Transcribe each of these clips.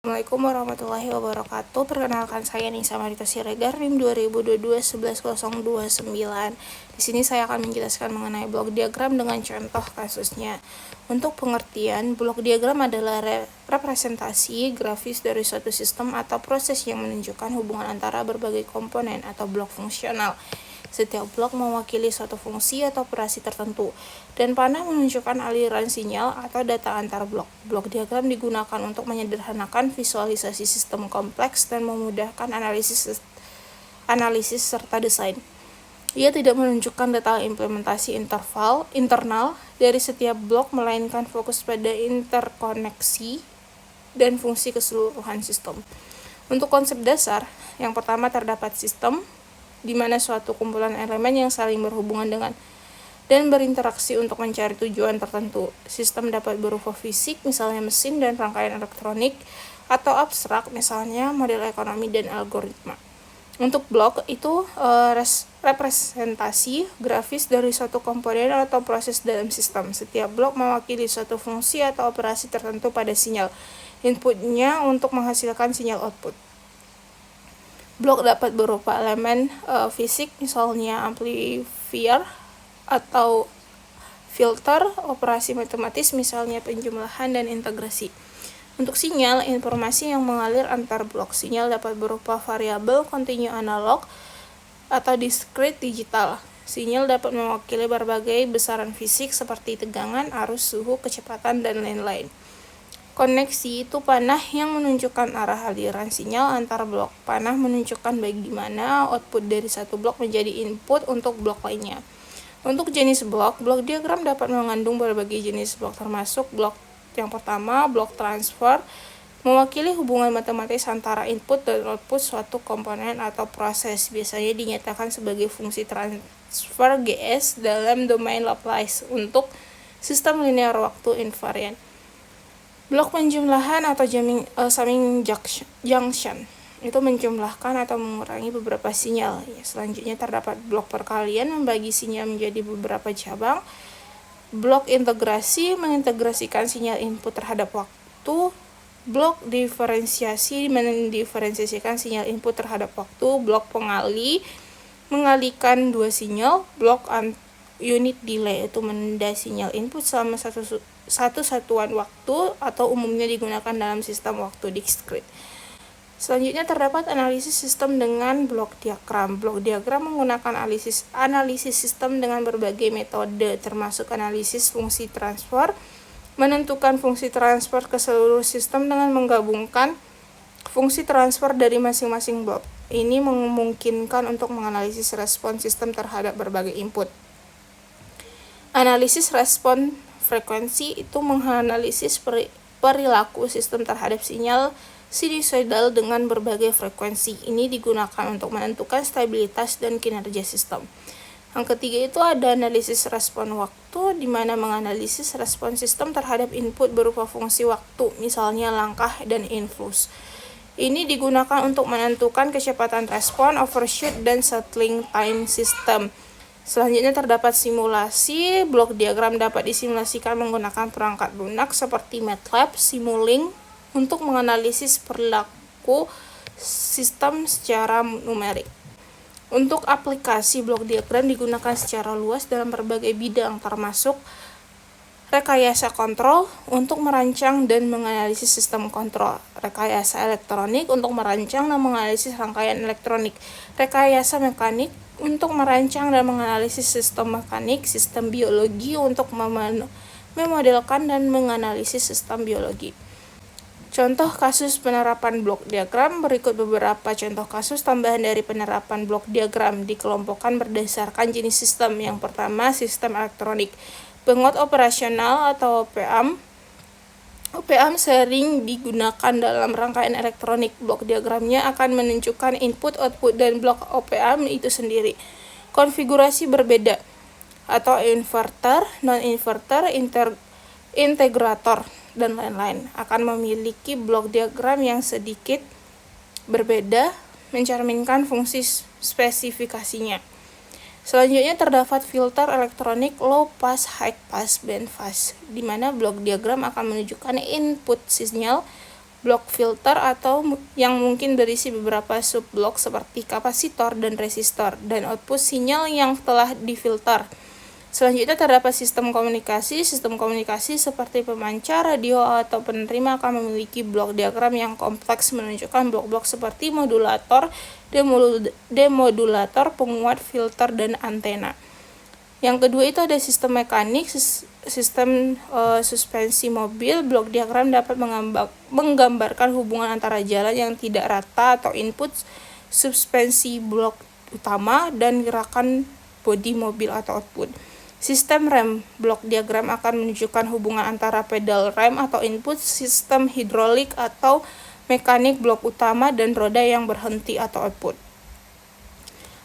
Assalamualaikum warahmatullahi wabarakatuh. Perkenalkan saya Nisa Marita Siregar, NIM 2022-11-029. Di sini saya akan menjelaskan mengenai blok diagram dengan contoh kasusnya. Untuk pengertian, blok diagram adalah representasi grafis dari suatu sistem atau proses yang menunjukkan hubungan antara berbagai komponen atau blok fungsional. Setiap blok mewakili suatu fungsi atau operasi tertentu, dan panah menunjukkan aliran sinyal atau data antar blok. Blok diagram digunakan untuk menyederhanakan visualisasi sistem kompleks dan memudahkan analisis serta desain. Ia tidak menunjukkan detail implementasi internal dari setiap blok, melainkan fokus pada interkoneksi dan fungsi keseluruhan sistem. Untuk konsep dasar, yang pertama terdapat sistem, di mana suatu kumpulan elemen yang saling berhubungan dengan dan berinteraksi untuk mencari tujuan tertentu. Sistem dapat berupa fisik, misalnya mesin dan rangkaian elektronik, atau abstrak, misalnya model ekonomi dan algoritma. Untuk blok itu representasi grafis dari suatu komponen atau proses dalam sistem. Setiap blok mewakili suatu fungsi atau operasi tertentu pada sinyal inputnya untuk menghasilkan sinyal output. Blok dapat berupa elemen fisik, misalnya amplifier atau filter, operasi matematis, misalnya penjumlahan dan integrasi. Untuk sinyal, informasi yang mengalir antar blok. Sinyal dapat berupa variabel, kontinu analog, atau discrete digital. Sinyal dapat mewakili berbagai besaran fisik seperti tegangan, arus, suhu, kecepatan, dan lain-lain. Koneksi itu panah yang menunjukkan arah aliran sinyal antar blok. Panah menunjukkan bagaimana output dari satu blok menjadi input untuk blok lainnya. Untuk jenis blok diagram dapat mengandung berbagai jenis blok, termasuk blok yang pertama, blok transfer, mewakili hubungan matematis antara input dan output suatu komponen atau proses. Biasanya dinyatakan sebagai fungsi transfer GS dalam domain Laplace untuk sistem linear waktu invariant. Blok penjumlahan atau summing junction itu menjumlahkan atau mengurangi beberapa sinyal. Selanjutnya terdapat blok perkalian, membagi sinyal menjadi beberapa cabang. Blok integrasi mengintegrasikan sinyal input terhadap waktu. Blok diferensiasi mendiferensiasikan sinyal input terhadap waktu. Blok pengali mengalihkan dua sinyal. Blok unit delay itu menunda sinyal input selama satu satuan waktu atau umumnya digunakan dalam sistem waktu discrete. Selanjutnya terdapat analisis sistem dengan blok diagram. Blok diagram menggunakan analisis sistem dengan berbagai metode, termasuk analisis fungsi transfer, menentukan fungsi transfer ke seluruh sistem dengan menggabungkan fungsi transfer dari masing-masing blok. Ini memungkinkan untuk menganalisis respon sistem terhadap berbagai input. Analisis respon frekuensi itu menganalisis perilaku sistem terhadap sinyal sinusoidal dengan berbagai frekuensi. Ini digunakan untuk menentukan stabilitas dan kinerja sistem. Yang ketiga itu ada analisis respon waktu, di mana menganalisis respon sistem terhadap input berupa fungsi waktu, misalnya langkah dan influx. Ini digunakan untuk menentukan kecepatan respon, overshoot, dan settling time system. Selanjutnya terdapat simulasi. Blok diagram dapat disimulasikan menggunakan perangkat lunak seperti MATLAB, Simulink untuk menganalisis perilaku sistem secara numerik. Untuk aplikasi, blok diagram digunakan secara luas dalam berbagai bidang, termasuk rekayasa kontrol untuk merancang dan menganalisis sistem kontrol, rekayasa elektronik untuk merancang dan menganalisis rangkaian elektronik, rekayasa mekanik untuk merancang dan menganalisis sistem mekanik, sistem biologi untuk memodelkan dan menganalisis sistem biologi. Contoh kasus penerapan blok diagram, berikut beberapa contoh kasus tambahan dari penerapan blok diagram, dikelompokkan berdasarkan jenis sistem. Yang pertama, sistem elektronik. Penguat operasional atau OPAMP. OPAMP sering digunakan dalam rangkaian elektronik. Blok diagramnya akan menunjukkan input, output, dan blok OPAMP itu sendiri. Konfigurasi berbeda atau inverter, non-inverter, integrator, dan lain-lain akan memiliki blok diagram yang sedikit berbeda, mencerminkan fungsi spesifikasinya. Selanjutnya terdapat filter elektronik low pass, high pass, band pass, di mana blok diagram akan menunjukkan input sinyal blok filter atau yang mungkin berisi beberapa subblok seperti kapasitor dan resistor, dan output sinyal yang telah difilter. Selanjutnya terdapat sistem komunikasi. Sistem komunikasi seperti pemancar, radio, atau penerima akan memiliki blok diagram yang kompleks menunjukkan blok-blok seperti modulator, demodulator, penguat, filter, dan antena. Yang kedua itu ada sistem mekanik, sistem suspensi mobil. Blok diagram dapat menggambarkan hubungan antara jalan yang tidak rata atau input suspensi blok utama dan gerakan bodi mobil atau output. Sistem rem. Blok diagram akan menunjukkan hubungan antara pedal rem atau input, sistem hidrolik atau mekanik blok utama, dan roda yang berhenti atau output.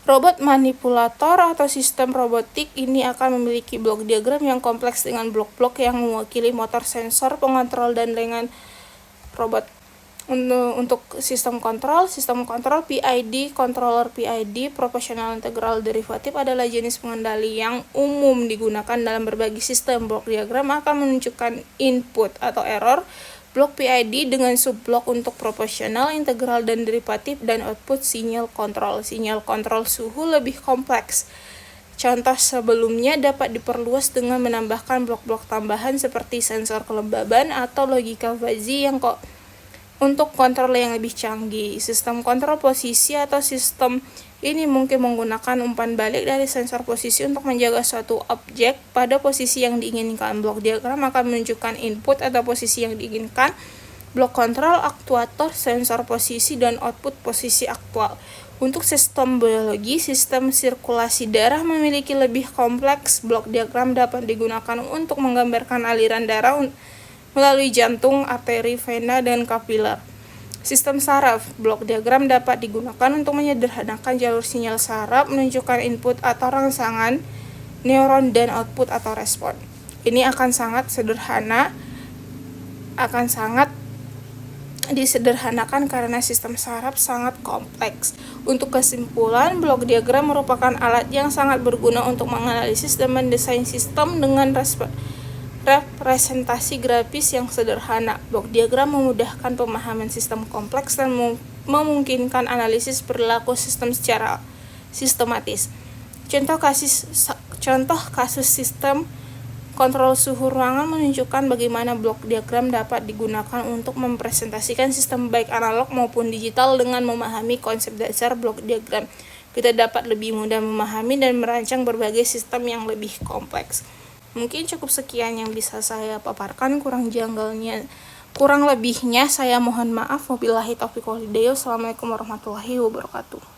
Robot manipulator atau sistem robotik ini akan memiliki blok diagram yang kompleks dengan blok-blok yang mewakili motor, sensor, pengontrol, dan lengan robot. Untuk sistem kontrol PID, controller PID, proporsional integral derivatif adalah jenis pengendali yang umum digunakan dalam berbagai sistem. Blok diagram akan menunjukkan input atau error blok PID dengan subblok untuk proporsional, integral, dan derivatif, dan output sinyal kontrol. Sinyal kontrol suhu lebih kompleks. Contoh sebelumnya dapat diperluas dengan menambahkan blok-blok tambahan seperti sensor kelembaban atau logika fuzzy yang untuk kontrol yang lebih canggih. Sistem kontrol posisi atau sistem ini mungkin menggunakan umpan balik dari sensor posisi untuk menjaga suatu objek pada posisi yang diinginkan. Blok diagram akan menunjukkan input atau posisi yang diinginkan, blok kontrol, aktuator, sensor posisi, dan output posisi aktual. Untuk sistem biologi, sistem sirkulasi darah memiliki lebih kompleks. Blok diagram dapat digunakan untuk menggambarkan aliran darah melalui jantung, arteri, vena, dan kapiler. Sistem saraf. Blok diagram dapat digunakan untuk menyederhanakan jalur sinyal saraf, menunjukkan input atau rangsangan neuron dan output atau respon. Ini akan sangat disederhanakan karena sistem saraf sangat kompleks. Untuk kesimpulan, blok diagram merupakan alat yang sangat berguna untuk menganalisis dan mendesain sistem dengan representasi grafis yang sederhana. Blok diagram memudahkan pemahaman sistem kompleks dan memungkinkan analisis perilaku sistem secara sistematis. Contoh kasus sistem kontrol suhu ruangan menunjukkan bagaimana blok diagram dapat digunakan untuk mempresentasikan sistem baik analog maupun digital. Dengan memahami konsep dasar blok diagram, kita dapat lebih mudah memahami dan merancang berbagai sistem yang lebih kompleks. Mungkin cukup sekian yang bisa saya paparkan, kurang lebihnya saya mohon maaf. Wabillahi taufiq wal hidayah. Assalamualaikum warahmatullahi wabarakatuh.